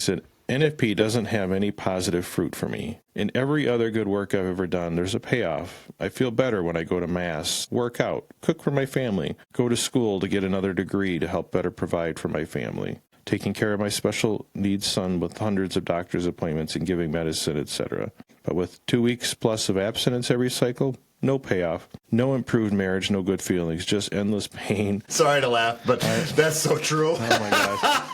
Said, NFP doesn't have any positive fruit for me. In every other good work I've ever done, there's a payoff. I feel better when I go to Mass, work out, cook for my family, go to school to get another degree to help better provide for my family, taking care of my special needs son with hundreds of doctor's appointments and giving medicine, etc. But with 2 weeks plus of abstinence every cycle, no payoff, no improved marriage, no good feelings, just endless pain. Sorry to laugh, but that's so true. Oh my gosh.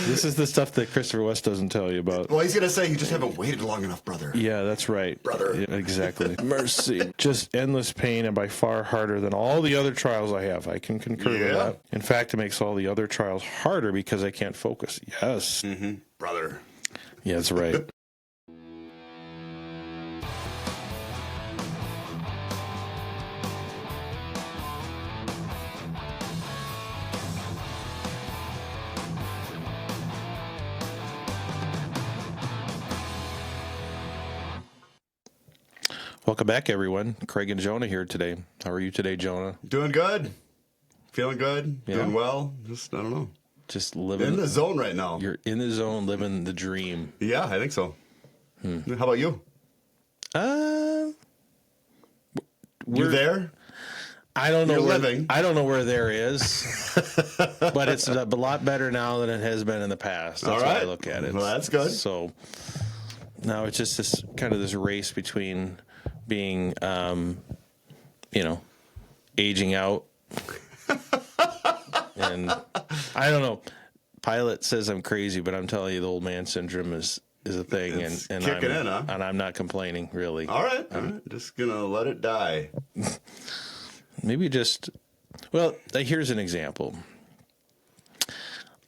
This is the stuff that Christopher West doesn't tell you about. Well, he's going to say you just haven't waited long enough, brother. Yeah, that's right. Brother. Yeah, exactly. Mercy. Just endless pain and by far harder than all the other trials I have. I can concur with that. In fact, it makes all the other trials harder because I can't focus. Yes. Mm-hmm. Brother. Yeah, that's right. Welcome back, everyone. Craig and Jonah here today. How are you today, Jonah? Doing good. Feeling good. Yeah. Doing well. Just, I don't know. Just living In the zone right now. You're in the zone, living the dream. Yeah, I think so. How about you? You there? I don't know. You're living. I don't know where there is, but it's a lot better now than it has been in the past. That's All right. how I look at it. Well, that's good. So now it's just this kind of this race between being, aging out, and I don't know. Pilot says I'm crazy, but I'm telling you, the old man syndrome is a thing, It's and kicking in, huh? And I'm not complaining, really. All right. Just going to let it die. Maybe here's an example.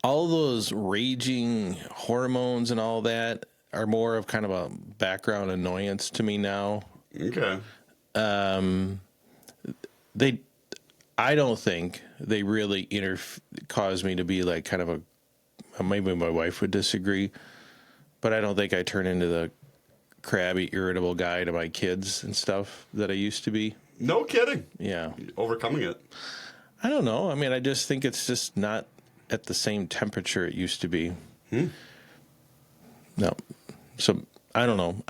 All those raging hormones and all that are more of kind of a background annoyance to me now. Okay. I don't think they really cause me to be like kind of maybe my wife would disagree, but I don't think I turn into the crabby, irritable guy to my kids and stuff that I used to be. No kidding. Yeah. Overcoming it. I don't know. I mean, I just think it's just not at the same temperature it used to be. No. So I don't know.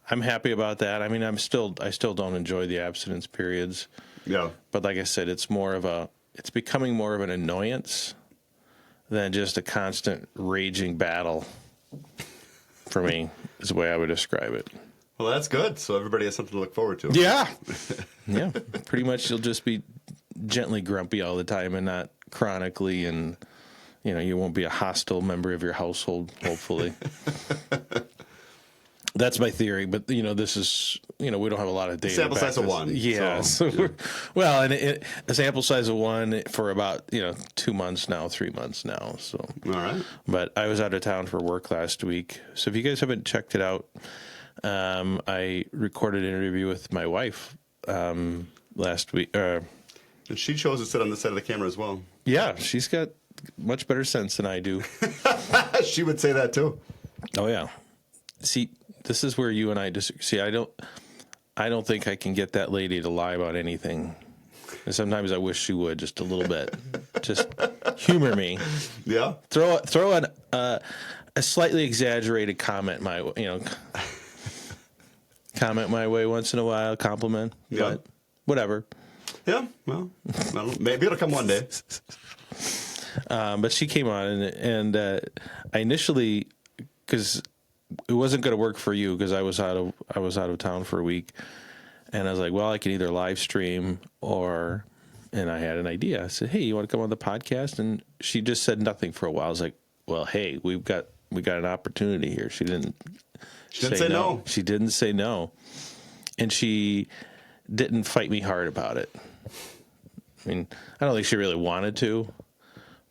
I'm happy about that. I mean, I still don't enjoy the abstinence periods. Yeah. But like I said, it's becoming more of an annoyance than just a constant raging battle for me, is the way I would describe it. Well, that's good. So everybody has something to look forward to. Yeah. Yeah. Pretty much you'll just be gently grumpy all the time and not chronically, and you won't be a hostile member of your household, hopefully. That's my theory, but this is we don't have a lot of data. Sample size of one. Yeah. And a sample size of one for about 2 months now, 3 months now. So all right. But I was out of town for work last week, so if you guys haven't checked it out, I recorded an interview with my wife last week. And she chose to sit on this side of the camera as well. Yeah, she's got much better sense than I do. She would say that too. Oh yeah. See, this is where you and I disagree. See, I don't think I can get that lady to lie about anything. And sometimes I wish she would, just a little bit. Just humor me. Yeah. Throw a slightly exaggerated comment my way once in a while, compliment. Yeah. But whatever. Yeah. Well, I don't, maybe it'll come one day. But she came on, and I initially, because it wasn't going to work for you, because I was out of town for a week, and I was like, well, I can either live stream and I had an idea. I said, hey, you want to come on the podcast? And she just said nothing for a while. I was like, well, hey, we got an opportunity here. She didn't say no. She didn't say no, and she didn't fight me hard about it. I mean, I don't think she really wanted to,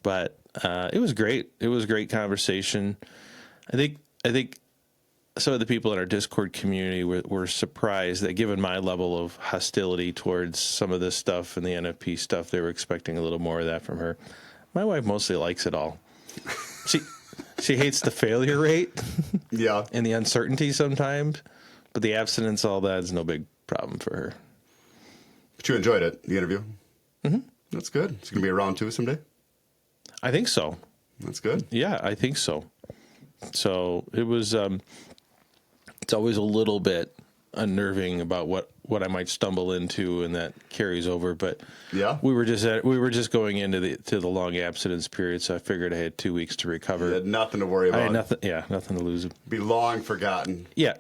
but it was great. It was a great conversation. I think some of the people in our Discord community were surprised that, given my level of hostility towards some of this stuff and the NFP stuff, they were expecting a little more of that from her. My wife mostly likes it all. She hates the failure rate, yeah, and the uncertainty sometimes, but the abstinence, all that is no big problem for her. But you enjoyed it, the interview? Mm-hmm. That's good. It's going to be a round two someday? I think so. That's good. Yeah, I think so. So it was, it's always a little bit unnerving about what I might stumble into, and that carries over. But Yeah. we were just going into the long abstinence period, so I figured I had 2 weeks to recover. You had nothing to worry about. I had nothing. Yeah, nothing to lose. Be long forgotten. Yeah,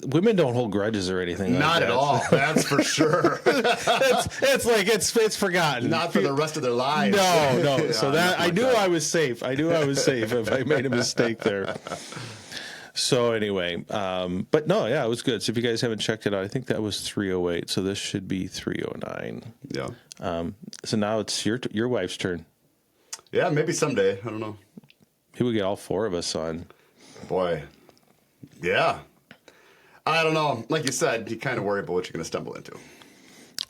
women don't hold grudges or anything. Not like at that. all. That's for sure. it's forgotten. Not for the rest of their lives. No. Yeah, So that I like knew that. I was safe. I knew I was safe if I made a mistake there. So anyway, but no, yeah, it was good. So if you guys haven't checked it out, I think that was 308. So this should be 309. Yeah. So now it's your wife's turn. Yeah, maybe someday. I don't know. Maybe we get all four of us on. Boy. Yeah. I don't know. Like you said, you kind of worry about what you're going to stumble into.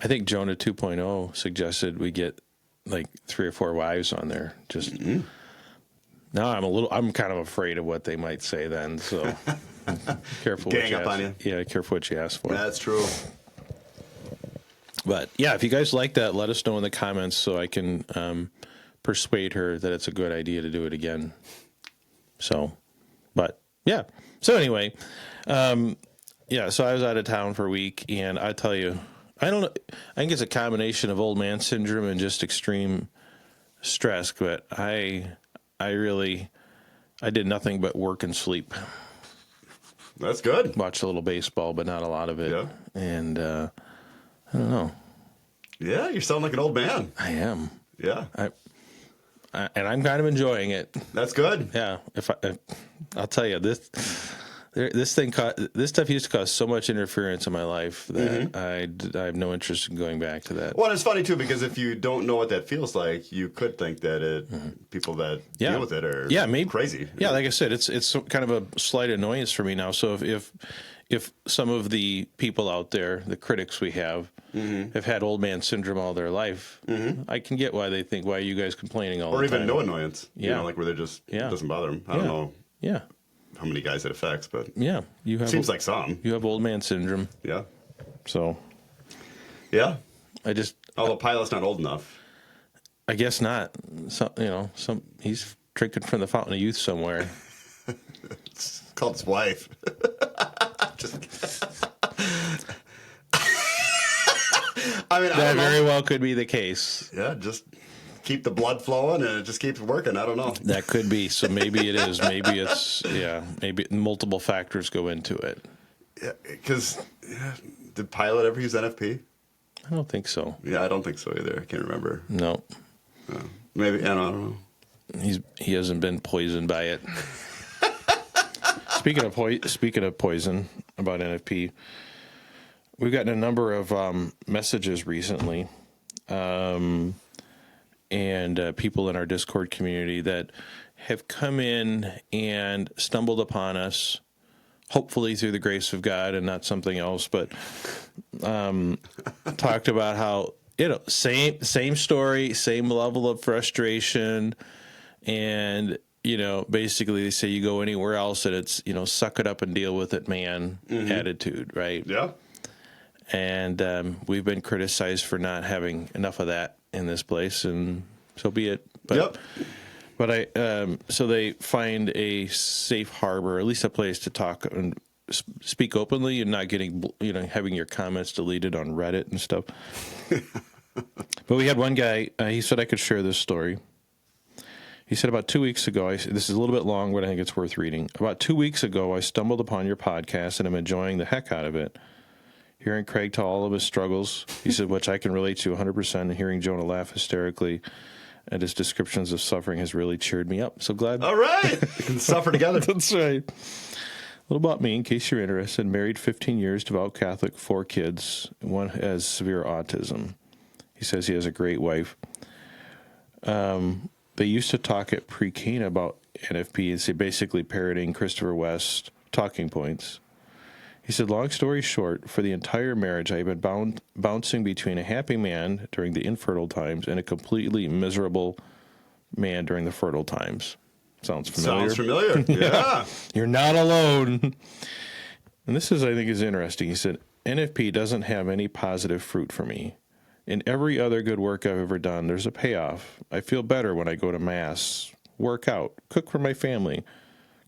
I think Jonah 2.0 suggested we get like 3 or 4 wives on there. Just now, I'm kind of afraid of what they might say then. So careful. Gang up on you. Yeah, careful what you ask for. That's true. But yeah, if you guys like that, let us know in the comments so I can persuade her that it's a good idea to do it again. So, but yeah. So anyway, yeah. So I was out of town for a week, and I tell you, I don't know. I think it's a combination of old man syndrome and just extreme stress. But I did nothing but work and sleep. That's good. Watched a little baseball, but not a lot of it. Yeah. And I don't know. Yeah, you sound like an old man. I am. Yeah. And I'm kind of enjoying it. That's good. Yeah. I'll tell you this stuff used to cause so much interference in my life that I have no interest in going back to that. Well, it's funny too, because if you don't know what that feels like, you could think that people that deal with it are crazy. Yeah, like I said, it's kind of a slight annoyance for me now. So if some of the people out there, the critics we have had old man syndrome all their life, I can get why they think, why are you guys complaining all the time? Or even no annoyance. Yeah. You know, like where they're just, it doesn't bother them. I don't know Yeah. how many guys it affects, but Yeah. seems like some. You have old man syndrome. Yeah. So Yeah. Although Pilot's not old enough. I guess not. He's drinking from the fountain of youth somewhere. It's called his wife. I mean, That very well could be the case. Yeah, just keep the blood flowing and it just keeps working. I don't know. That could be. So maybe it is. Maybe it's, maybe multiple factors go into it. Yeah, because did Pilot ever use NFP? I don't think so. Yeah, I don't think so either. I can't remember. No. Maybe, I don't know. He hasn't been poisoned by it. Speaking of poison, about NFP, we've gotten a number of messages recently, and people in our Discord community that have come in and stumbled upon us, hopefully through the grace of God and not something else, but talked about how, same story, same level of frustration, and basically they say you go anywhere else and it's, suck it up and deal with it, man, attitude, right? Yeah. And we've been criticized for not having enough of that in this place, and so be it. But, so they find a safe harbor, at least a place to talk and speak openly, and not getting, having your comments deleted on Reddit and stuff. But we had one guy, he said I could share this story. He said, about 2 weeks ago, this is a little bit long, but I think it's worth reading. About 2 weeks ago, I stumbled upon your podcast, and I'm enjoying the heck out of it. Hearing Craig tell all of his struggles, he said, which I can relate to 100%, and hearing Jonah laugh hysterically at his descriptions of suffering has really cheered me up. So glad. All right. We can suffer together. That's right. A little about me, in case you're interested. Married 15 years, devout Catholic, 4 kids. One has severe autism. He says he has a great wife. They used to talk at pre-Cana about NFP and say basically parroting Christopher West talking points. He said, long story short, for the entire marriage, I've been bouncing between a happy man during the infertile times and a completely miserable man during the fertile times. Sounds familiar? Sounds familiar. Yeah. You're not alone. And this is, I think, is interesting. He said, NFP doesn't have any positive fruit for me. In every other good work I've ever done, there's a payoff. I feel better when I go to Mass, work out, cook for my family,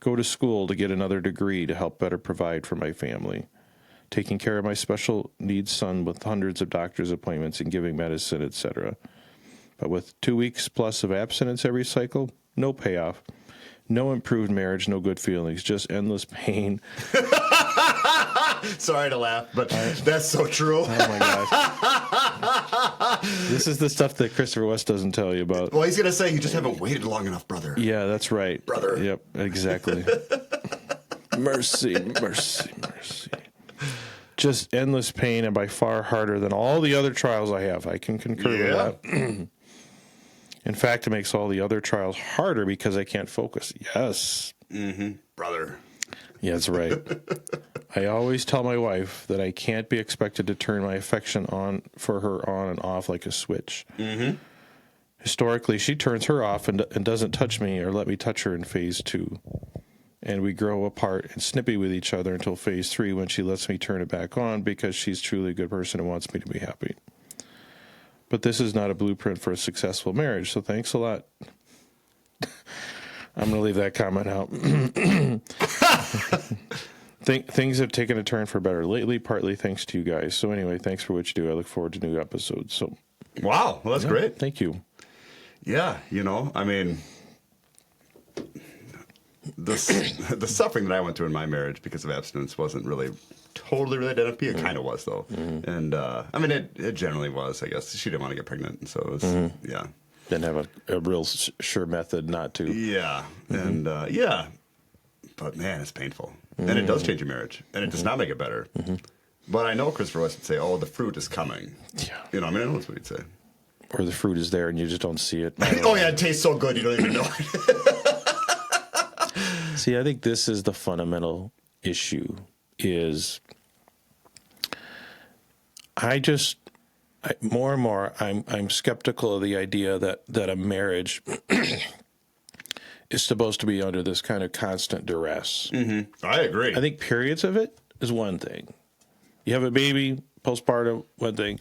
go to school to get another degree to help better provide for my family, taking care of my special needs son with hundreds of doctor's appointments and giving medicine, etc. But with 2 weeks plus of abstinence every cycle, no payoff, no improved marriage, no good feelings, just endless pain. Sorry to laugh, but that's so true. Oh, my gosh. This is the stuff that Christopher West doesn't tell you about. Well, he's going to say you just haven't waited long enough, brother. Yeah, that's right. Brother. Yep, exactly. Mercy, mercy, mercy. Just endless pain, and by far harder than all the other trials I have. I can concur with that. In fact, it makes all the other trials harder because I can't focus. Yes. Brother. Yeah, that's right. I always tell my wife that I can't be expected to turn my affection on for her on and off like a switch. Historically, she turns her off and doesn't touch me or let me touch her in phase 2. And we grow apart and snippy with each other until phase 3 when she lets me turn it back on because she's truly a good person and wants me to be happy. But this is not a blueprint for a successful marriage, so thanks a lot. I'm going to leave that comment out. Things have taken a turn for better lately, partly thanks to you guys. So anyway, thanks for what you do. I look forward to new episodes. So, wow, well, that's great. Thank you. Yeah, I mean, the suffering that I went through in my marriage because of abstinence wasn't really totally related to NFP. It kind of was, though. And, I mean, it generally was, I guess. She didn't want to get pregnant, and so it was, yeah. Didn't have a real sure method not to. Yeah, and, but, man, it's painful. And it does change your marriage, and it does not make it better. But I know Christopher West would say, oh, the fruit is coming. Yeah. I mean, I know that's what he'd say. Or the fruit is there and you just don't see it. Oh, yeah, it tastes so good you don't even know it. See, I think this is the fundamental issue is more and more, I'm skeptical of the idea that a marriage is supposed to be under this kind of constant duress. I agree. I think periods of it is one thing. You have a baby, postpartum, one thing.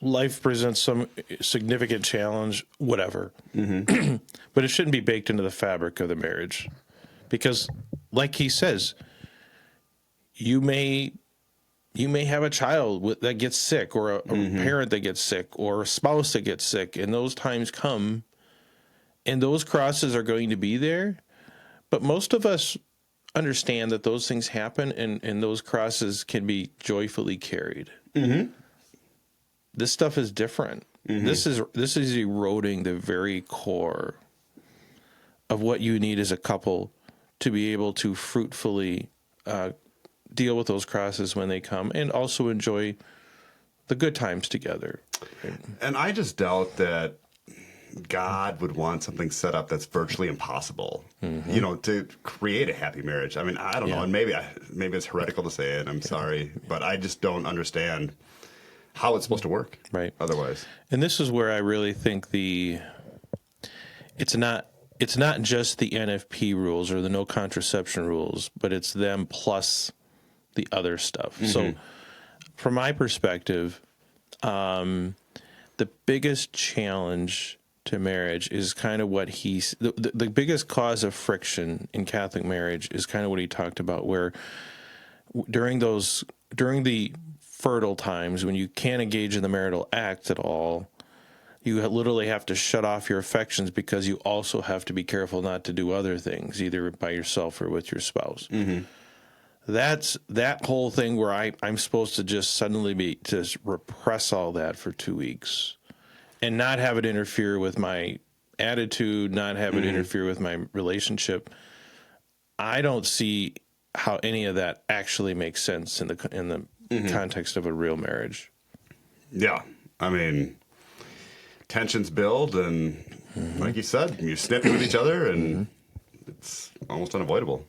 Life presents some significant challenge, whatever. But it shouldn't be baked into the fabric of the marriage. Because, like he says, you may have a child that gets sick, or a parent that gets sick, or a spouse that gets sick, and those times come, and those crosses are going to be there. But most of us understand that those things happen, and those crosses can be joyfully carried. This stuff is different. This is eroding the very core of what you need as a couple to be able to fruitfully deal with those crosses when they come, and also enjoy the good times together. And I just doubt that God would want something set up that's virtually impossible, to create a happy marriage. I mean, I don't know, and maybe it's heretical to say it, I'm sorry, but I just don't understand how it's supposed to work otherwise. And this is where I really think it's not just the NFP rules or the no contraception rules, but it's them plus the other stuff. So from my perspective, the biggest challenge to marriage is kind of what the biggest cause of friction in Catholic marriage is kind of what he talked about, where during the fertile times when you can't engage in the marital act at all, you literally have to shut off your affections because you also have to be careful not to do other things, either by yourself or with your spouse. That's that whole thing where I'm supposed to just suddenly just repress all that for 2 weeks and not have it interfere with my attitude, not have it interfere with my relationship. I don't see how any of that actually makes sense in the context of a real marriage. Yeah. I mean, tensions build, and like you said, you snip with each other, and it's almost unavoidable.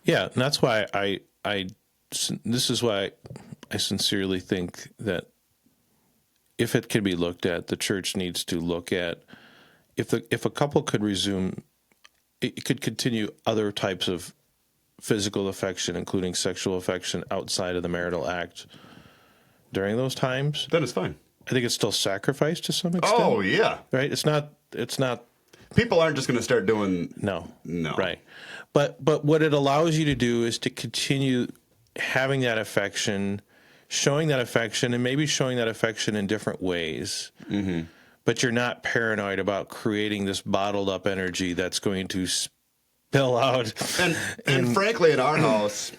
Yeah, and that's why this is why I sincerely think that if it can be looked at, the church needs to look at if a couple could continue other types of physical affection, including sexual affection outside of the marital act during those times, then it's fine. I think it's still sacrificed to some extent. Oh yeah, right. It's not People aren't just going to start doing. No. No. Right. But what it allows you to do is to continue having that affection, showing that affection, and maybe showing that affection in different ways. Mm-hmm. But you're not paranoid about creating this bottled up energy that's going to spill out. And frankly, in our house,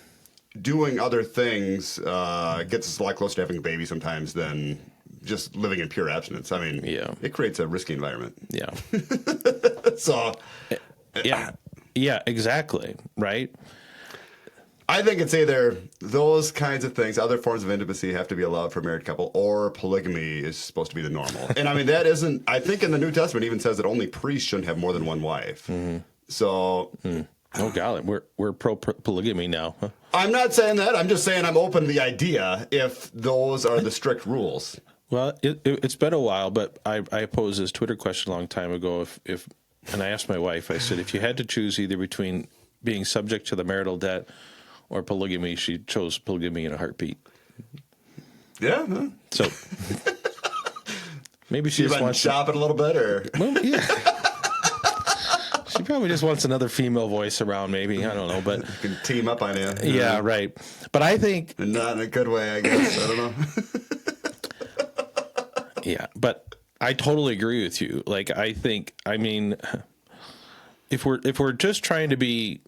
doing other things gets us a lot closer to having a baby sometimes than just living in pure abstinence. I mean, it creates a risky environment. Yeah. So, yeah, exactly. Right. I think it's either those kinds of things, other forms of intimacy have to be allowed for a married couple, or polygamy is supposed to be the normal. And I mean, that isn't, I think in the New Testament even says that only priests shouldn't have more than one wife. Mm-hmm. So. Oh, golly, we're pro polygamy now. Huh? I'm not saying that. I'm just saying I'm open to the idea if those are the strict rules. Well, it's been a while, but I posed this Twitter question a long time ago. And I asked my wife, I said, if you had to choose either between being subject to the marital debt or polygamy, she chose polygamy in a heartbeat. Yeah. Huh? So maybe she just wants to shop it a little bit, or well, yeah. She probably just wants another female voice around. Maybe I don't know, but can team up on you. Yeah, right. But I think not in a good way. I guess I don't know. Yeah, but I totally agree with you. Like, I mean, if we're just trying to be,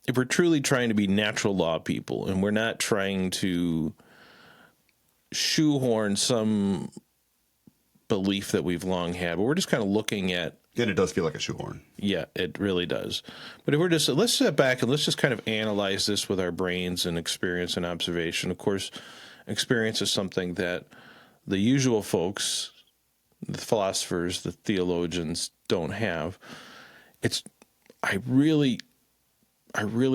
if we're truly trying to be natural law people, and we're not trying to shoehorn some belief that we've long had, but we're just kind of looking at. And it does feel like a shoehorn. Yeah, it really does. But if we're just, let's step back and let's just kind of analyze this with our brains and experience and observation. Of course, experience is something that the usual folks, the philosophers, the theologians don't have. I really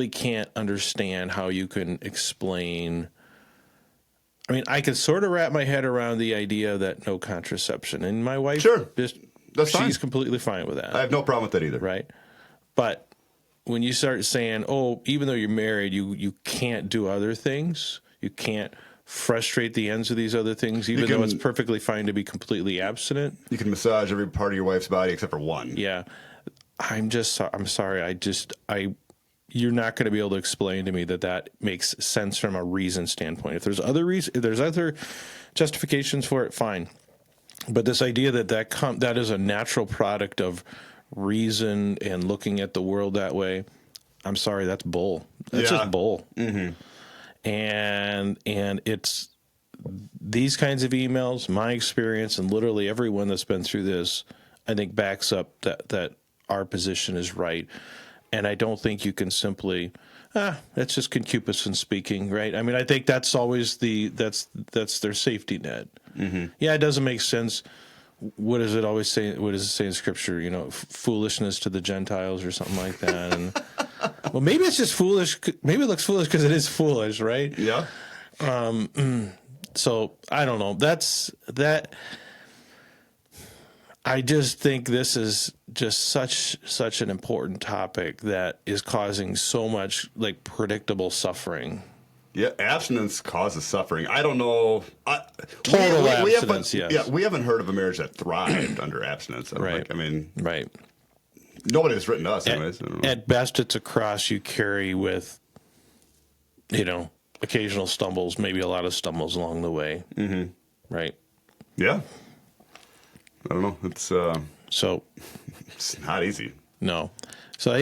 can't understand how you can explain. I mean, I can sort of wrap my head around the idea that no contraception, and my wife, sure, she's fine. Completely fine with that. I have no problem with that either. Right, but when you start saying, "Oh, even though you're married, you can't do other things, you can't frustrate the ends of these other things, even though it's perfectly fine to be completely abstinent. You can massage every part of your wife's body except for one." Yeah, I'm sorry. You're not going to be able to explain to me that makes sense from a reason standpoint. If there's other justifications for it, fine. But this idea that is a natural product of reason and looking at the world that way, I'm sorry, that's bull. That's just bull. Mm-hmm. And it's these kinds of emails, my experience, and literally everyone that's been through this, I think backs up that our position is right. And I don't think you can simply, that's just concupiscence speaking, right? I mean, I think that's always that's their safety net. Mm-hmm. Yeah, it doesn't make sense. What does it always say? What does it say in Scripture? You know, foolishness to the Gentiles or something like that. And well, maybe it's just foolish. Maybe it looks foolish because it is foolish, right? Yeah. So I don't know. That's that. I just think this is just such an important topic that is causing so much like predictable suffering. Yeah, abstinence causes suffering. I don't know. Total abstinence, yes. Yeah, we haven't heard of a marriage that thrived under abstinence. Right. Right. Nobody has written to us, anyways. At best, it's a cross you carry with, occasional stumbles, maybe a lot of stumbles along the way. Mm-hmm. Right. Yeah. I don't know. It's so it's not easy. No. So I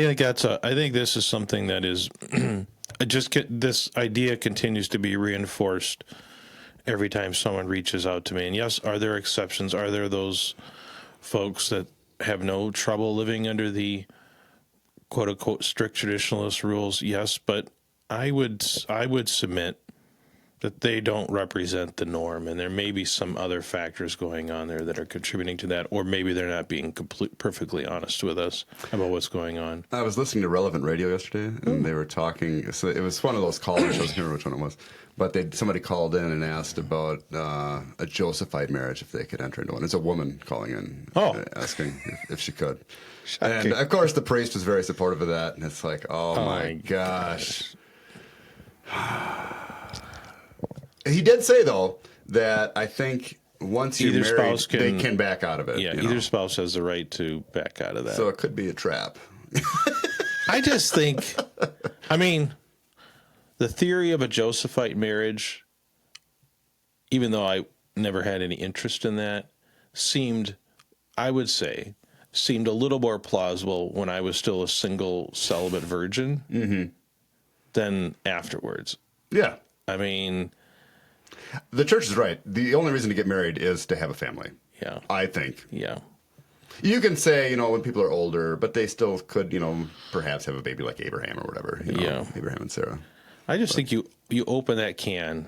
think this is something that is this idea continues to be reinforced every time someone reaches out to me. And yes, are there exceptions? Are there those folks that have no trouble living under the quote unquote strict traditionalist rules? Yes, but I would submit that they don't represent the norm, and there may be some other factors going on there that are contributing to that, or maybe they're not being perfectly honest with us about what's going on. I was listening to Relevant Radio yesterday, and they were talking. So it was one of those caller shows. I can't remember which one it was, but somebody called in and asked about a Josephied marriage, if they could enter into one. It's a woman calling in, asking if she could. Shocking. And of course, the priest was very supportive of that, and it's like, oh my gosh. He did say, though, that I think once you're either married, spouse they can- can back out of it. Yeah, you either know? spouse has the right to back out of that. So it could be a trap. I just think, I mean, the theory of a Josephite marriage, even though I never had any interest in that, seemed a little more plausible when I was still a single celibate virgin than afterwards. Yeah. I mean, The church is right. The only reason to get married is to have a family. yeah, I think. yeah. You can say, you know, when people are older, but they still could, you know, perhaps have a baby like Abraham or whatever. You know, Yeah. Abraham and Sarah. I just think you open that can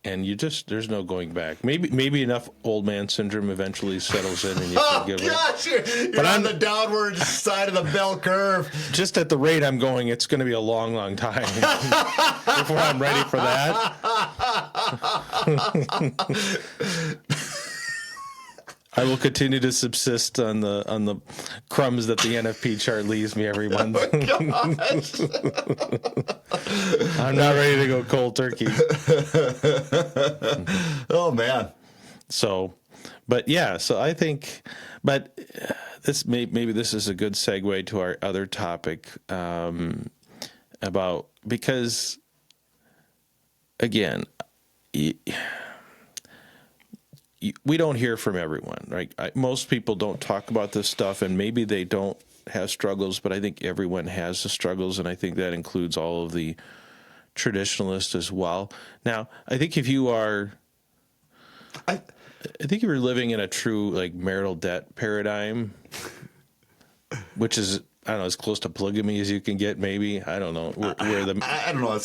and there's no going back. Maybe enough old man syndrome eventually settles in and you Oh, can give it. gosh, you're on the downward side of the bell curve. Just at the rate I'm going, it's going to be a long, long time before I'm ready for that. I will continue to subsist on the crumbs that the NFP chart leaves me every month. I'm not ready to go cold turkey. Oh, man. So, but yeah, so I think, but this maybe this is a good segue to our other topic about, because again, we don't hear from everyone, right? Most people don't talk about this stuff, and maybe they don't have struggles, but I think everyone has the struggles, and I think that includes all of the traditionalists as well. Now, I think if you are, I think if you're living in a true like marital debt paradigm, which is, I don't know, as close to polygamy as you can get, maybe. I don't know where the I don't know.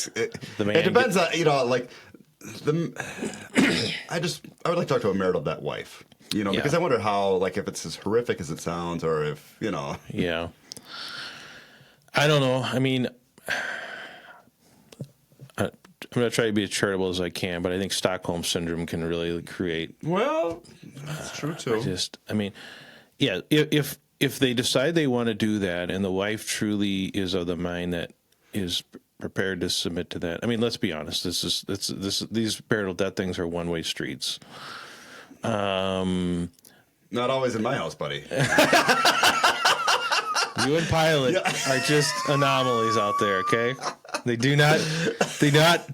man It depends on, you know, like I would like to talk to a marital debt wife, you know, because I wonder how, like, if it's as horrific as it sounds, or if, you know. Yeah. I don't know. I mean, I'm going to try to be as charitable as I can, but I think Stockholm Syndrome can really create. Well, that's true, too. I mean, yeah, if they decide they want to do that and the wife truly is of the mind that is prepared to submit to that. I mean, let's be honest. These marital debt things are one-way streets. Not always in my house, buddy. You and Pilot are just anomalies out there, okay? They do not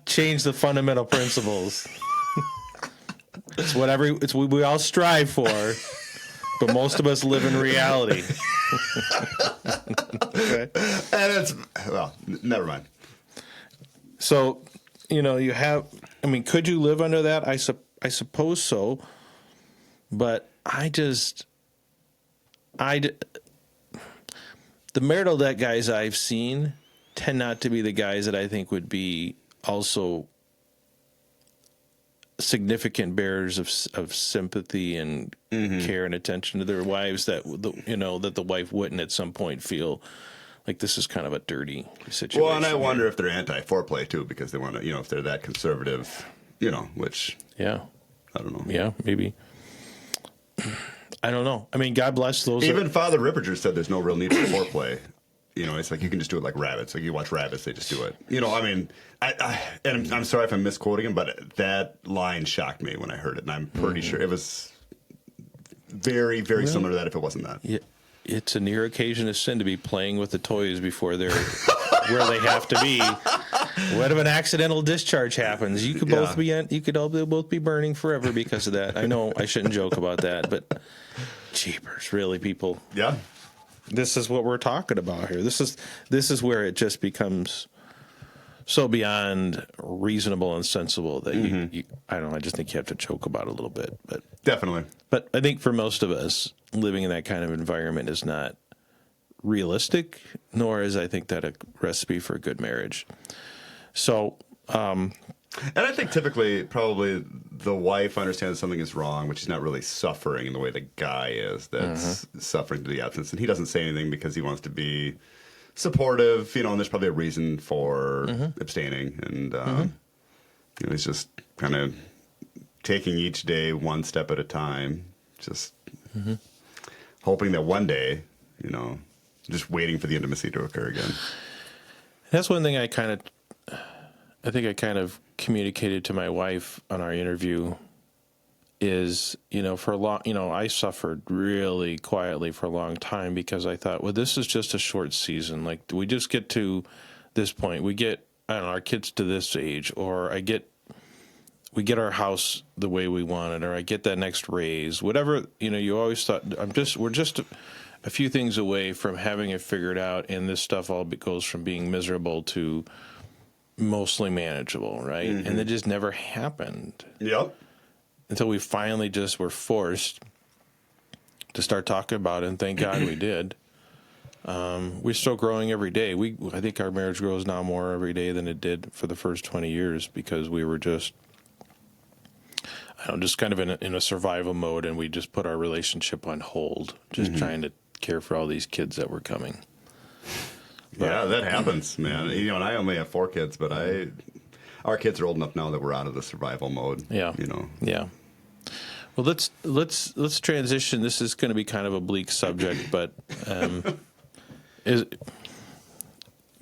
change the fundamental principles. It's what we all strive for, but most of us live in reality. Okay? And it's, well, never mind. So, you know, could you live under that? I suppose so. But the marital debt guys I've seen tend not to be the guys that I think would be also significant bearers of sympathy and care and attention to their wives, that the wife wouldn't at some point feel like this is kind of a dirty situation. Well, and I wonder if they're anti-foreplay, too, because they want to, you know, if they're that conservative, you know, which, yeah, I don't know. Yeah, maybe. I don't know. I mean, God bless those. Even Father Ripperger said there's no real need for foreplay. You know, it's like you can just do it like rabbits. Like you watch rabbits, they just do it. You know, I mean, and I'm sorry if I'm misquoting him, but that line shocked me when I heard it, and I'm pretty sure it was very, very similar to that if it wasn't that. Yeah, it's a near occasion of sin to be playing with the toys before they're where they have to be. What if an accidental discharge happens? You could both both be burning forever because of that. I know I shouldn't joke about that, but jeepers, really, people. Yeah. This is what we're talking about here. This is where it just becomes so beyond reasonable and sensible that you I don't know. I just think you have to joke about it a little bit, but Definitely. But I think for most of us, living in that kind of environment is not realistic, nor is I think that a recipe for a good marriage. So, and I think typically probably the wife understands something is wrong, but she's not really suffering in the way the guy is that's suffering to the absence. And he doesn't say anything because he wants to be supportive, you know, and there's probably a reason for abstaining. And, you know, he's just kind of taking each day one step at a time, just hoping that one day, you know, just waiting for the intimacy to occur again. That's one thing I think I kind of communicated to my wife on our interview. is, for a long, I suffered really quietly for a long time because I thought, well, this is just a short season. Like, we just get to this point. We get, I don't know, our kids to this age, or we get our house the way we want it, or I get that next raise, whatever, you always thought, we're just a few things away from having it figured out. And this stuff all goes from being miserable to mostly manageable. Right. Mm-hmm. And it just never happened. Yep. Until we finally just were forced to start talking about it. And thank God we did. We're still growing every day. I think our marriage grows now more every day than it did for the first 20 years because we were just, just kind of in a survival mode, and we just put our relationship on hold, just trying to care for all these kids that were coming. But, yeah, that happens, man. And I only have 4 kids, but our kids are old enough now that we're out of the survival mode. Yeah. Yeah. Well, let's transition. This is going to be kind of a bleak subject, but is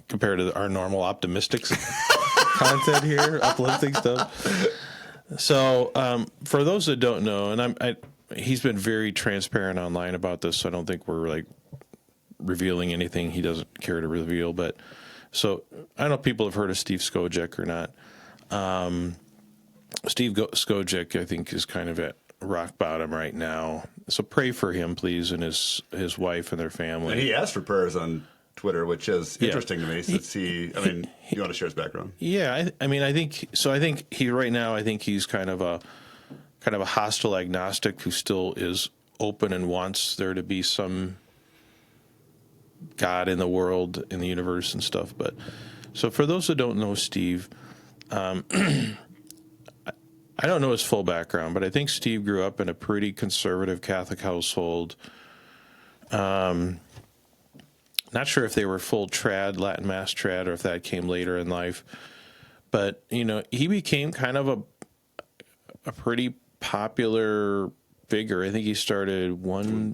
compared to our normal optimistic content here, uplifting stuff. So, for those that don't know, and he's been very transparent online about this, so I don't think we're like revealing anything he doesn't care to reveal. But so I don't know if people have heard of Steve Skojec or not. Steve Skojec, I think, is kind of at rock bottom right now. So pray for him, please, and his wife and their family. And he asked for prayers on Twitter, which is interesting to me. Since you want to share his background? Yeah, I think so. I think he's kind of a hostile agnostic who still is open and wants there to be some God in the world, in the universe, and stuff. But so for those that don't know Steve, I don't know his full background, but I think Steve grew up in a pretty conservative Catholic household. Not sure if they were full trad, Latin Mass trad, or if that came later in life. But, he became kind of a pretty popular figure. I think he started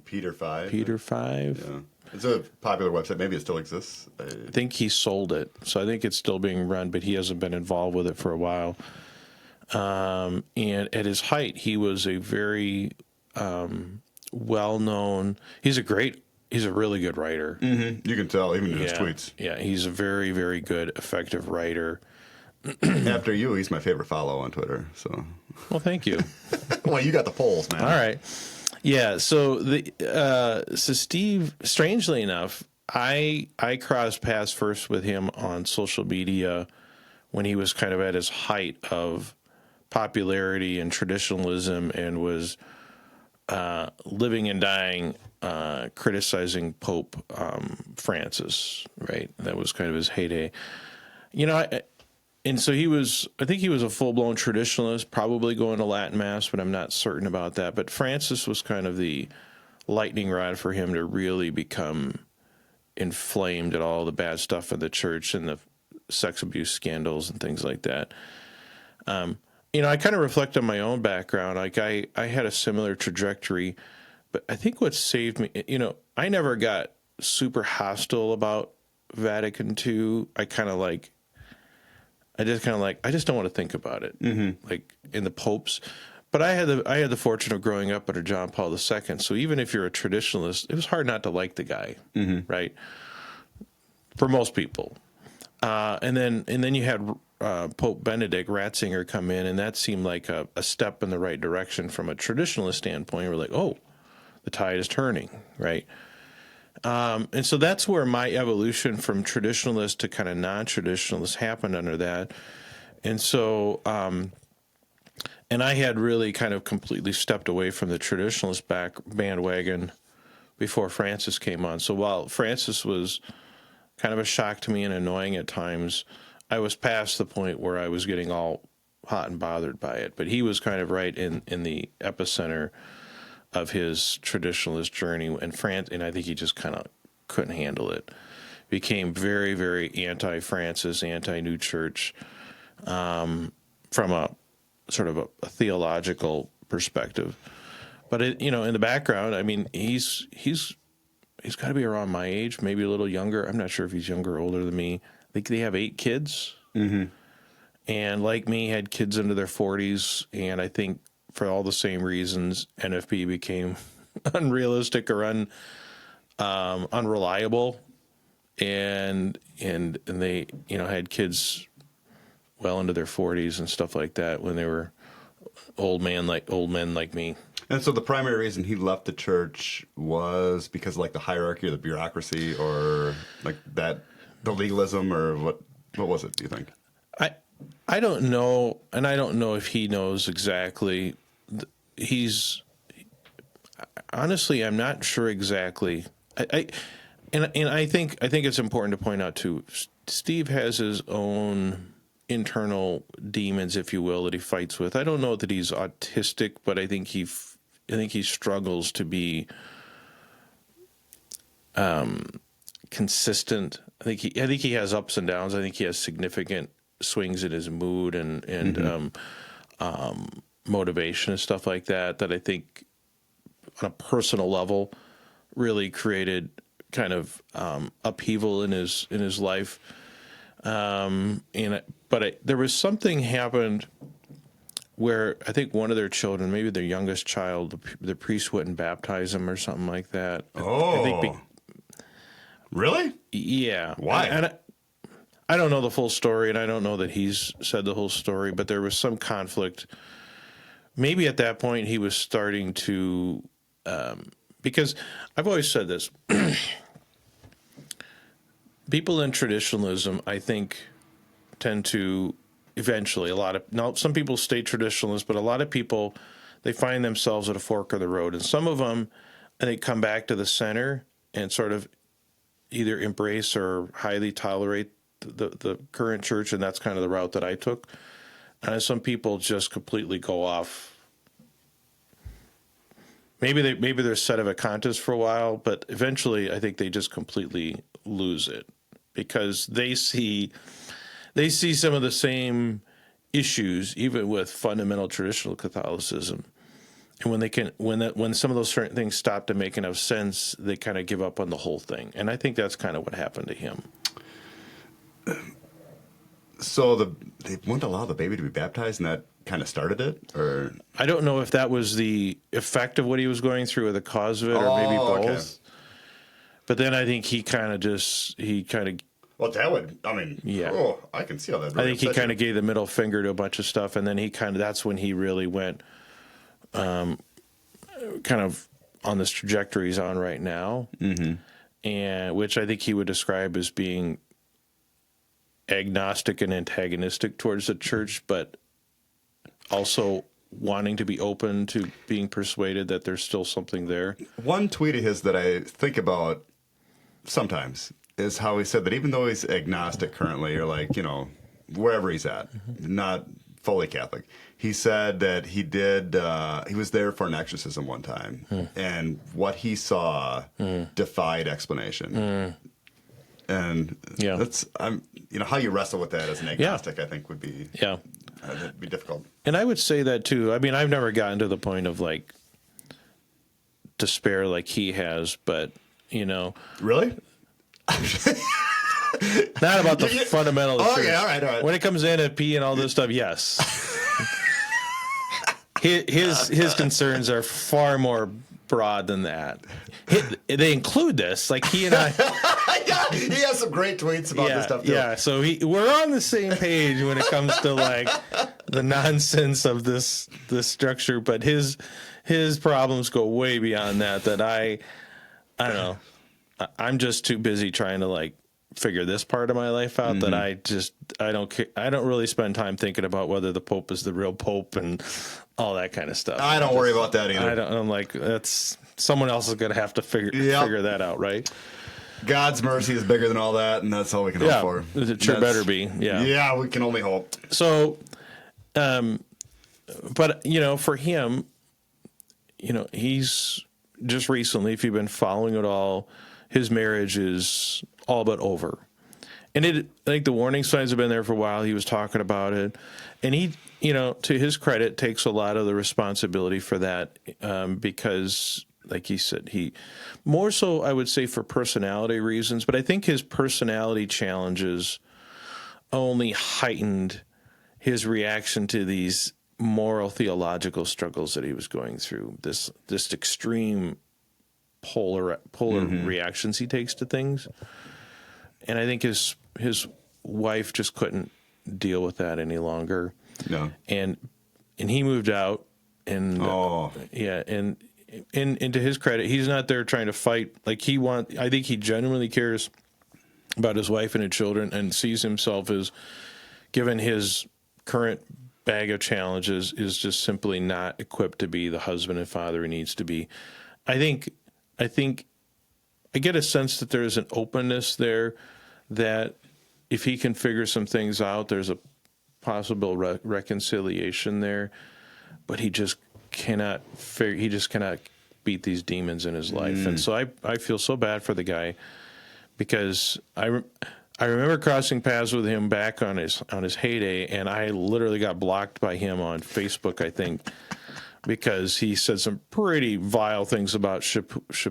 Peter 5. Yeah. It's a popular website. Maybe it still exists. I think he sold it. So I think it's still being run, but he hasn't been involved with it for a while. And at his height, he was a very well-known, he's a really good writer. Mm-hmm. You can tell, even in his tweets. Yeah, he's a very, very good, effective writer. After you, he's my favorite follow on Twitter. So, well, thank you. Well, you got the polls, man. All right. Yeah. So Steve, strangely enough, I crossed paths first with him on social media when he was kind of at his height of popularity and traditionalism, and was living and dying criticizing Pope Francis. Right. That was kind of his heyday. And so I think he was a full-blown traditionalist, probably going to Latin Mass, but I'm not certain about that. But Francis was kind of the lightning rod for him to really become inflamed at all the bad stuff in the church and the sex abuse scandals and things like that. I kind of reflect on my own background. Like I had a similar trajectory, but I think what saved me, I never got super hostile about Vatican II. I just don't want to think about it, like in the popes. But I had the fortune of growing up under John Paul II. So even if you're a traditionalist, it was hard not to like the guy, right? For most people. And then you had Pope Benedict Ratzinger come in, and that seemed like a step in the right direction from a traditionalist standpoint. We're like, oh, the tide is turning, right? And so that's where my evolution from traditionalist to kind of non-traditionalist happened under that. And so, and I had really kind of completely stepped away from the traditionalist bandwagon before Francis came on. So while Francis was kind of a shock to me and annoying at times, I was past the point where I was getting all hot and bothered by it. But he was kind of right in the epicenter of his traditionalist journey, and I think he just kind of couldn't handle it. Became very, very anti-Francis, anti-New Church, from a sort of a theological perspective. But in the background, I mean, he's got to be around my age, maybe a little younger. I'm not sure if he's younger or older than me. I think they have 8 kids, and like me, had kids into their 40s. And I think for all the same reasons, NFP became unrealistic or unreliable, and they had kids well into their 40s and stuff like that when they were old men like me. And so the primary reason he left the church was because of like the hierarchy or the bureaucracy or like the legalism, or what was it, do you think? I don't know, and I don't know if he knows exactly. Honestly, I'm not sure exactly. I think it's important to point out too, Steve has his own internal demons, if you will, that he fights with. I don't know that he's autistic, but I think he struggles to be consistent. I think he has ups and downs. I think he has significant swings in his mood and motivation and stuff like that. That I think, on a personal level, really created kind of upheaval in his life. There was something happened where I think one of their children, maybe their youngest child, the priest wouldn't baptize him or something like that. Oh, really? Yeah. Why? And I don't know the full story, and I don't know that he's said the whole story, but there was some conflict. Maybe at that point he was starting to, because I've always said this, people in traditionalism, I think, tend to eventually, some people stay traditionalists, but a lot of people, they find themselves at a fork of the road. And some of them, I think, come back to the center and sort of either embrace or highly tolerate the current church, and that's kind of the route that I took. And some people just completely go off. Maybe they're set of a contest for a while, but eventually I think they just completely lose it because they see some of the same issues even with fundamental traditional Catholicism. And when some of those certain things stop to make enough sense, they kind of give up on the whole thing. And I think that's kind of what happened to him. So they wouldn't allow the baby to be baptized, and that kind of started it? Or I don't know if that was the effect of what he was going through or the cause of it, or maybe both. Okay. But then I think he kind of. Well, that would, I mean, yeah. Oh, I can see how that. I think he kind of gave the middle finger to a bunch of stuff, and then that's when he really went, kind of on this trajectory he's on right now, and which I think he would describe as being agnostic and antagonistic towards the church, but also wanting to be open to being persuaded that there's still something there. One tweet of his that I think about sometimes is how he said that even though he's agnostic currently, or like, wherever he's at, not fully Catholic, he said that he was there for an exorcism one time, and what he saw defied explanation. And that's, how you wrestle with that as an agnostic, I think would be, that'd be difficult. And I would say that too. I mean, I've never gotten to the point of like despair like he has, but Really? Not about the fundamental. Okay, all right. When it comes to NFP and all this stuff, yes. His concerns are far more broad than that. They include this, like he and I. He has some great tweets about this stuff too. Yeah, so we're on the same page when it comes to like the nonsense of this structure, but his problems go way beyond that. That I don't know. I'm just too busy trying to like figure this part of my life out that I don't really spend time thinking about whether the Pope is the real Pope and all that kind of stuff. I don't worry about that either. I'm like, that's someone else is going to have to figure that out, right? God's mercy is bigger than all that, and that's all we can hope for. It sure better be. Yeah, we can only hope. So, but for him, he's just recently, if you've been following it all, his marriage is all but over. And I think the warning signs have been there for a while. He was talking about it. And he, to his credit, takes a lot of the responsibility for that because, like he said, he more so, I would say, for personality reasons. But I think his personality challenges only heightened his reaction to these moral theological struggles that he was going through. This extreme polar reactions he takes to things, and I think his wife just couldn't deal with that any longer. No. And he moved out, and and to his credit, he's not there trying to fight. Like I think he genuinely cares about his wife and his children, and sees himself as, given his current bag of challenges, is just simply not equipped to be the husband and father he needs to be. I think I get a sense that there is an openness there, that if he can figure some things out, there's a possible reconciliation there, but he just cannot beat these demons in his life. And so I feel so bad for the guy, because I remember crossing paths with him back on his heyday, and I literally got blocked by him on Facebook, I think, because he said some pretty vile things about Supich.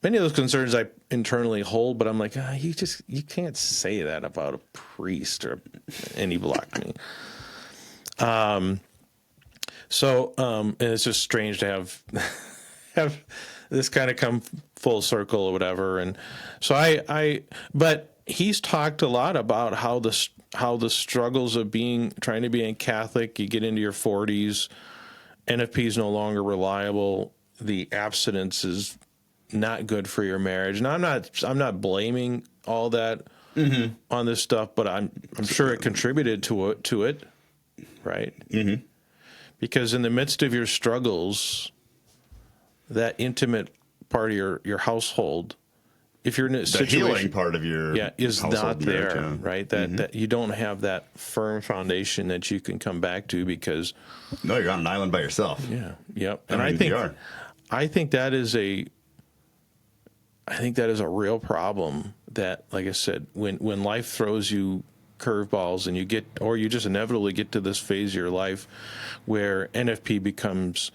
Many of those concerns I internally hold, but I'm like, you can't say that about a priest, and he blocked me. And it's just strange to have this kind of come full circle or whatever. And so but he's talked a lot about how the struggles of trying to be a Catholic, you get into your 40s, NFP is no longer reliable, the abstinence is not good for your marriage. And I'm not blaming all that on this stuff, but I'm sure it contributed to it, right? Mm-hmm. Because in the midst of your struggles, that intimate part of your household, if you're in a situation, healing part of your is not there, marriage, right? That you don't have that firm foundation that you can come back to, because you're on an island by yourself. Yeah, yep. And I think that is a real problem. That, like I said, when life throws you curveballs and you just inevitably get to this phase of your life where NFP becomes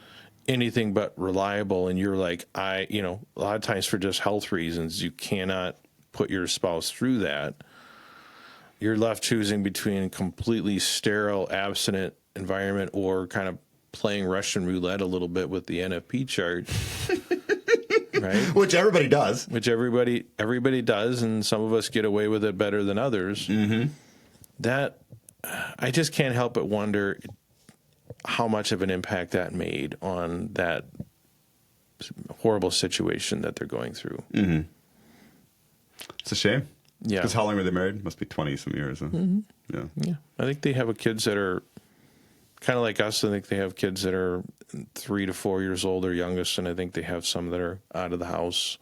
anything but reliable, and you're like, a lot of times for just health reasons, you cannot put your spouse through that. You're left choosing between completely sterile, abstinent environment, or kind of playing Russian roulette a little bit with the NFP chart. Right? Which everybody does. Which everybody does, and some of us get away with it better than others. Mm-hmm. That, I just can't help but wonder how much of an impact that made on that horrible situation that they're going through. Mm-hmm. It's a shame. Yeah. Because how long were they married? Must be 20-some years. Huh? Mm-hmm. Yeah. I think they have kids that are kind of like us. I think they have kids that are 3 to 4 years old, their youngest, and I think they have some that are out of the house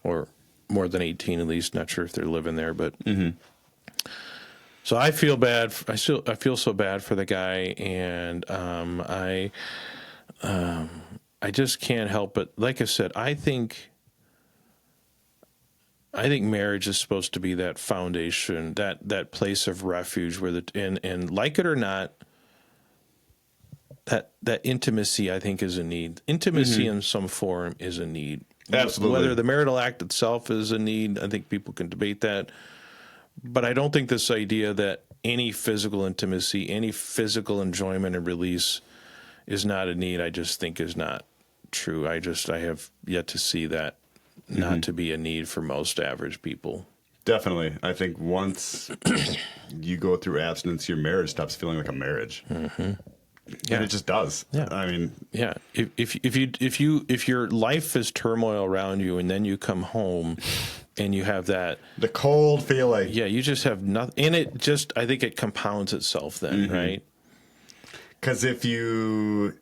or more than 18 at least. Not sure if they're living there, but so I feel bad. I feel so bad for the guy, and I just can't help but, like I said, I think marriage is supposed to be that foundation, that place of refuge where and like it or not, that intimacy, I think, is a need. Intimacy in some form is a need. Absolutely. Whether the marital act itself is a need, I think people can debate that. But I don't think this idea that any physical intimacy, any physical enjoyment and release is not a need, I just think is not true. I have yet to see that not to be a need for most average people. Definitely. I think once you go through abstinence, your marriage stops feeling like a marriage. Mm-hmm. Yeah. And it just does. Yeah. I mean, yeah. If your life is turmoil around you, and then you come home and you have the cold feeling. Yeah, you just have nothing. And I think it compounds itself then, right? Because if you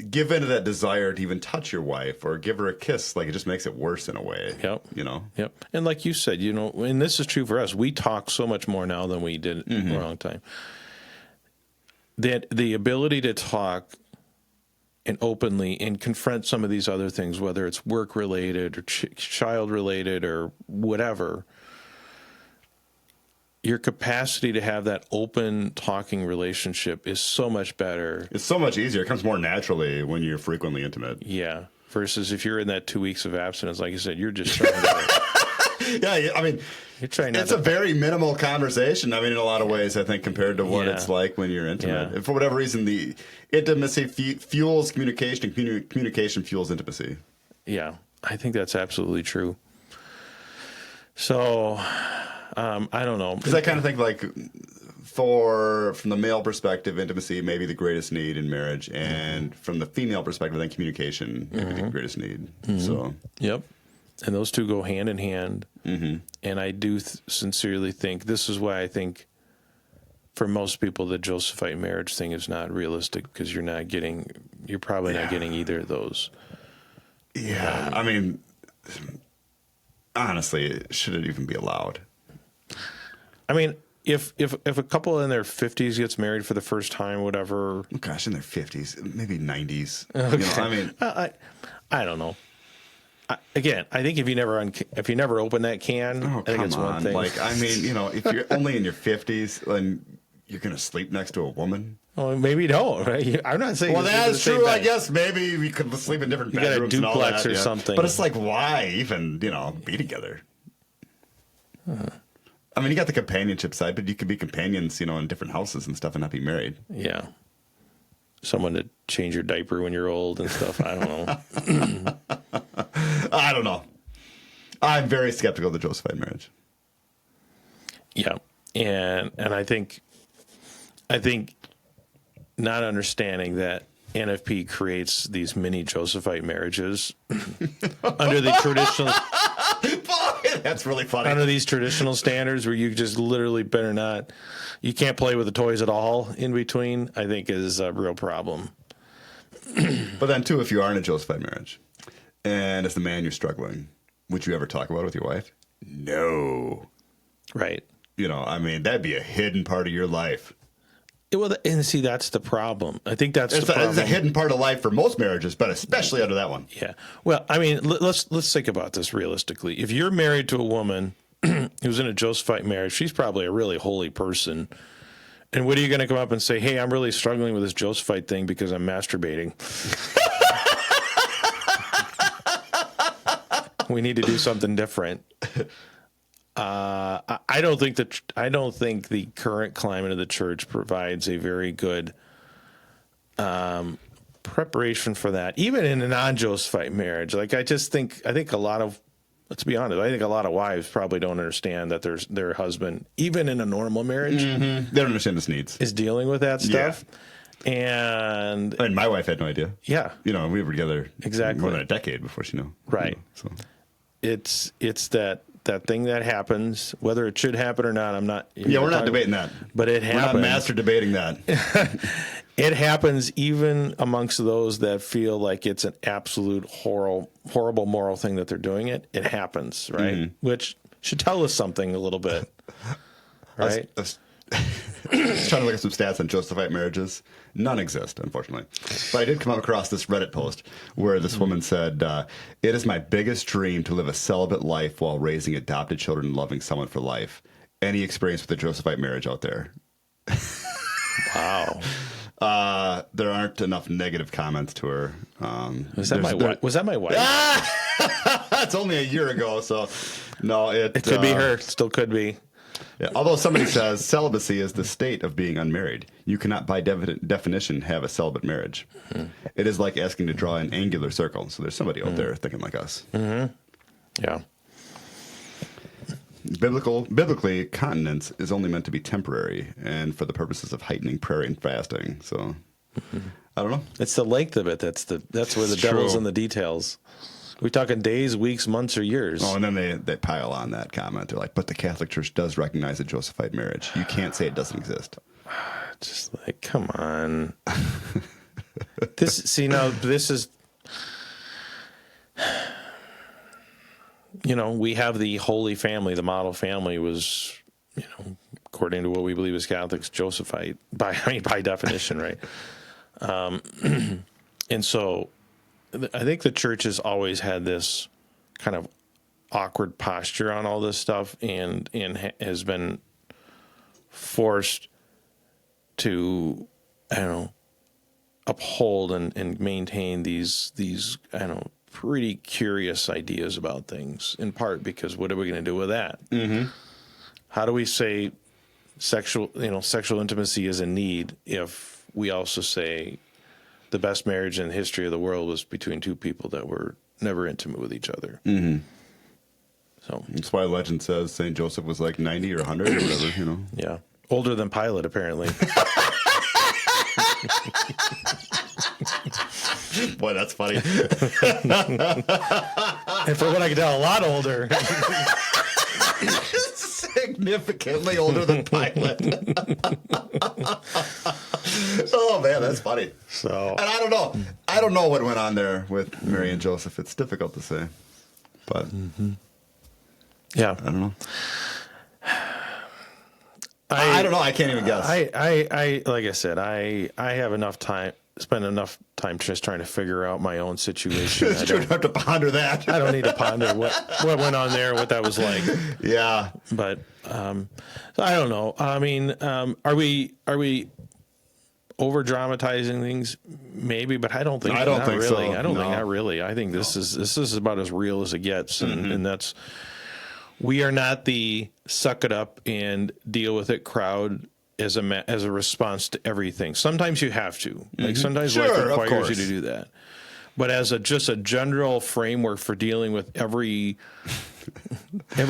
give into that desire to even touch your wife or give her a kiss, like, it just makes it worse in a way. Yep. Yep. And like you said, and this is true for us, we talk so much more now than we did in a long time. That the ability to talk and openly and confront some of these other things, whether it's work related or child related or whatever, your capacity to have that open talking relationship is so much better. It's so much easier. It comes more naturally when you're frequently intimate. Yeah. Versus if you're in that 2 weeks of abstinence, like you said, you're just trying to Yeah, I mean, You're trying not it's to a very minimal conversation. I mean, in a lot of ways, I think, compared to what it's like when you're intimate. Yeah. And for whatever reason, the intimacy fuels communication, and communication fuels intimacy. Yeah, I think that's absolutely true. So, I don't know. Because I kind of think like from the male perspective, intimacy may be the greatest need in marriage, and from the female perspective, then communication may be the greatest need. So, Yep. And those two go hand in hand. And I do sincerely think this is why I think for most people the Josephite marriage thing is not realistic, because you're probably not getting either of those. Yeah, I mean, honestly, should it even be allowed? I mean, if a couple in their 50s gets married for the first time, whatever. Oh, gosh, in their 50s, maybe 90s. Okay. You know, I mean, I don't know. Again, I think if you never open that can, I think it's one thing. Like, I mean, you know, if you're only in your 50s and you're going to sleep next to a woman. Well, maybe don't. Right? I'm not saying. Well, that's true. I guess maybe we could sleep in different bedrooms. You got a duplex and all that, or something. But it's like, why even, be together? I mean, you got the companionship side, but you could be companions, in different houses and stuff and not be married. Yeah. Someone to change your diaper when you're old and stuff. I don't know. I don't know. I'm very skeptical of the Josephite marriage. Yeah. And I think not understanding that NFP creates these mini Josephite marriages under the traditional. That's really funny. Under these traditional standards where you just literally you can't play with the toys at all in between, I think is a real problem. But then too, if you are in a Josephite marriage and as the man you're struggling, would you ever talk about it with your wife? No. Right. I mean, that'd be a hidden part of your life. Well, and see, that's the problem. I think that's the problem. It's a hidden part of life for most marriages, but especially under that one. Yeah. Well, I mean, let's think about this realistically. If you're married to a woman who's in a Josephite marriage, she's probably a really holy person. And what are you going to come up and say, hey, I'm really struggling with this Josephite thing because I'm masturbating? We need to do something different. I don't think the current climate of the church provides a very good preparation for that, even in a non-Josephite marriage. Like, I think a lot of, let's be honest, I think a lot of wives probably don't understand that their husband, even in a normal marriage, they don't understand his needs, is dealing with that stuff. Yeah. And my wife had no idea. Yeah. We were together exactly more than a decade before she knew. Right. So it's that thing that happens, whether it should happen or not. I'm not. Yeah, we're not debating that. But it happens. We're not master debating that. It happens even amongst those that feel like it's an absolute horrible moral thing that they're doing it. It happens, right? Mm-hmm. Which should tell us something a little bit, right? I was trying to look at some stats on Josephite marriages. None exist, unfortunately. But I did come across this Reddit post where this woman said, it is my biggest dream to live a celibate life while raising adopted children and loving someone for life. Any experience with a Josephite marriage out there? Wow. There aren't enough negative comments to her. Was that my wife? Was that my wife? It's only a year ago, so no. It could be her. Still could be. Yeah, although somebody says celibacy is the state of being unmarried. You cannot, by definition, have a celibate marriage. Mm-hmm. It is like asking to draw an angular circle. So there's somebody out there thinking like us. Mm-hmm. Yeah. Biblically, continence is only meant to be temporary and for the purposes of heightening prayer and fasting. So I don't know. It's the length of it. That's where the devil's in the details. We're talking days, weeks, months, or years. Oh, and then they pile on that comment. They're like, but the Catholic Church does recognize a Josephite marriage. You can't say it doesn't exist. Just like, come on. This is, we have the Holy Family. The model family was, according to what we believe as Catholics, Josephite by definition, right? And so I think the church has always had this kind of awkward posture on all this stuff and has been forced to, uphold and maintain these pretty curious ideas about things, in part because what are we going to do with that? Mm-hmm. How do we say sexual intimacy is a need if we also say the best marriage in the history of the world was between two people that were never intimate with each other? Mm-hmm. So that's why legend says St. Joseph was like 90 or 100 or whatever, Yeah. Older than Pilate, apparently. Boy, that's funny. And for what I can tell, a lot older. Significantly older than Pilate. Oh, man, that's funny. So, and I don't know what went on there with Mary and Joseph. It's difficult to say. But, yeah. I don't know. I don't know. I can't even guess. I like I said, I have spent enough time just trying to figure out my own situation. You don't have to ponder that. I don't need to ponder what went on there, what that was like. Yeah. But so I don't know. I mean, are we over dramatizing things? Maybe, but I don't think. I don't think really. so. I don't think not really. I think this is about as real as it gets, and that's. We are not the suck it up and deal with it crowd as a response to everything. Sometimes you have to. Like sometimes life requires you to do that. But as just a general framework for dealing with every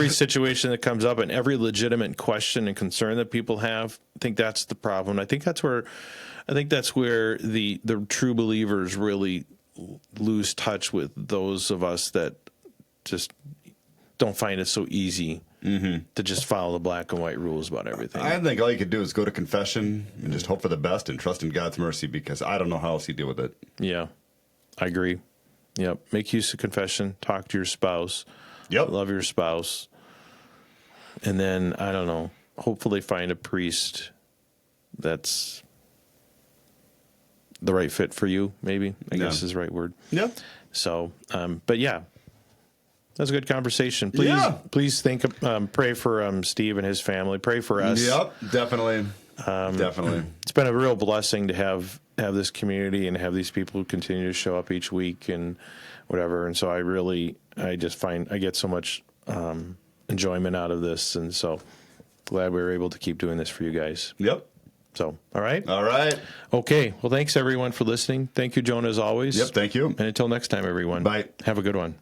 situation that comes up and every legitimate question and concern that people have, I think that's the problem. I think that's where the true believers really lose touch with those of us that just don't find it so easy to just follow the black and white rules about everything. I think all you could do is go to confession and just hope for the best and trust in God's mercy, because I don't know how else you deal with it. Yeah, I agree. Yep. Make use of confession. Talk to your spouse. Yep. Love your spouse. And then, I don't know, hopefully find a priest that's the right fit for you, maybe, I guess is the right word. Yeah. So, but yeah. That's a good conversation. Please pray for Steve and his family. Pray for us. Yep, definitely. Definitely. It's been a real blessing to have this community and have these people who continue to show up each week and whatever. And so I just find I get so much enjoyment out of this. And so glad we were able to keep doing this for you guys. Yep. So, all right. All right. Okay. Well, thanks everyone for listening. Thank you, Jonah, as always. Yep. Thank you. And until next time, everyone. Bye. Have a good one.